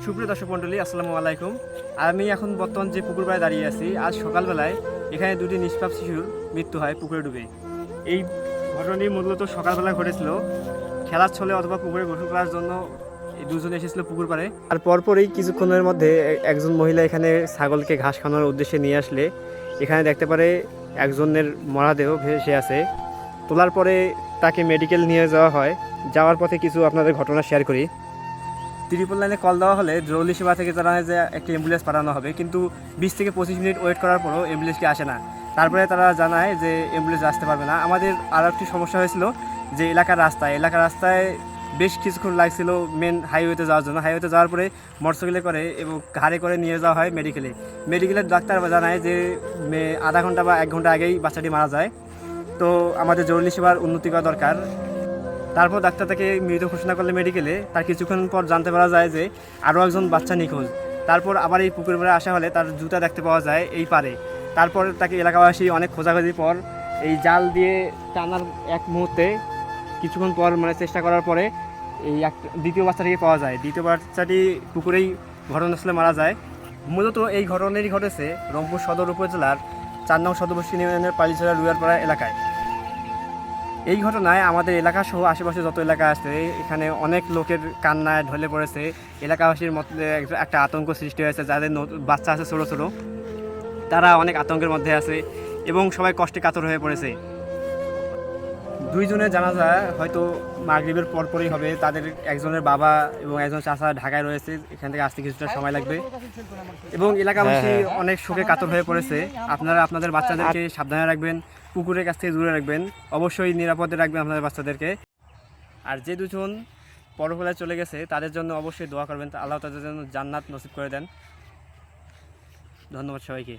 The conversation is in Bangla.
সুপ্রিয় দর্শক মণ্ডলী, আসসালামু আলাইকুম। আমি এখন বর্তমান যে পুকুর পাড়ে দাঁড়িয়ে আছি, আজ সকালবেলায় এখানে দুটি নিষ্পাপ শিশুর মৃত্যু হয় পুকুরে ডুবে। এই ঘটনাটি মূলত সকালবেলা ঘটেছিল। খেলার ছলে অথবা পুকুরে গোসল করার জন্য এই দুজনে এসেছিল পুকুর পাড়ে। আর পরপরই কিছুক্ষণের মধ্যে একজন মহিলা এখানে ছাগলকে ঘাস খাওয়ানোর উদ্দেশ্যে নিয়ে আসলে এখানে দেখতে পারে একজনের মরদেহ ভেসে আছে। তোলার পরে তাকে মেডিকেল নিয়ে যাওয়া হয়। যাওয়ার পথে কিছু আপনাদের ঘটনা শেয়ার করি। ত্রিপল লাইনে কল দেওয়া হলে জরুরি সেবা থেকে জানায় যে একটি অ্যাম্বুলেন্স পাঠানো হবে, কিন্তু 20 থেকে 25 মিনিট ওয়েট করার পরও অ্যাম্বুলেন্সটি আসে না। তারপরে তারা জানায় যে অ্যাম্বুলেন্স আসতে পারবে না। আমাদের আরও একটি সমস্যা হয়েছিল যে এলাকার রাস্তায় বেশ কিছুক্ষণ লাগছিল মেন হাইওয়েতে যাওয়ার জন্য। হাইওয়েতে যাওয়ার পরে মোটরসাইকেলে করে এবং গাড়ি করে নিয়ে যাওয়া হয় মেডিকেলের ডাক্তার জানায় যে আধা ঘন্টা বা 1 ঘন্টা আগেই বাচ্চাটি মারা যায়। তো আমাদের জরুরি সেবার উন্নতি করা দরকার। তারপর ডাক্তার তাকে মৃত ঘোষণা করলে মেডিকেলে, তার কিছুক্ষণ পর জানতে পারা যায় যে আরও একজন বাচ্চা নিখোঁজ। তারপর আবার এই পুকুর পাড়ে আসা হলে তার জুতা দেখতে পাওয়া যায় এই পারে। তারপর তাকে এলাকাবাসী অনেক খোঁজাখুঁজির পর এই জাল দিয়ে টানার এক মুহূর্তে কিছুক্ষণ পর চেষ্টা করার পরে এই দ্বিতীয় বাচ্চাটিকে পাওয়া যায়। দ্বিতীয় বাচ্চাটি পুকুরেই ঘটনাস্থলে মারা যায়। মূলত এই ঘটনাটি ঘটেছে রংপুর সদর উপজেলার 4 নং সদরবস্তি ইউনিয়নের পালিছড়া রুয়ারপাড়া এলাকায়। এই ঘটনায় আমাদের এলাকা সহ আশেপাশে যত এলাকা আছে এখানে অনেক লোকের কান্নায় ঢলে পড়েছে। এলাকাবাসীর মধ্যে একটা আতঙ্ক সৃষ্টি হয়েছে। যাদের বাচ্চা আছে ছোটো ছোটো, তারা অনেক আতঙ্কের মধ্যে আছে এবং সবাই কষ্টে কাতর হয়ে পড়েছে। দুইজনের জানাজা হয়তো মাগরিবের পরপরই হবে। তাদের একজনের বাবা এবং একজন চাচা ঢাকায় রয়েছে, এখান থেকে আসতে কিছুটা সময় লাগবে এবং এলাকাবাসী অনেক শোকে কাতর হয়ে পড়েছে। আপনারা আপনাদের বাচ্চাদেরকে সাবধানে রাখবেন, পুকুরের কাছ থেকে দূরে রাখবেন, অবশ্যই নিরাপদে রাখবেন আপনাদের বাচ্চাদেরকে। আর যে দুজন পরকালে চলে গেছে তাদের জন্য অবশ্যই দোয়া করবেন, আল্লাহ তাদের জন্য জান্নাত নসিব করে দেন। ধন্যবাদ সবাইকে।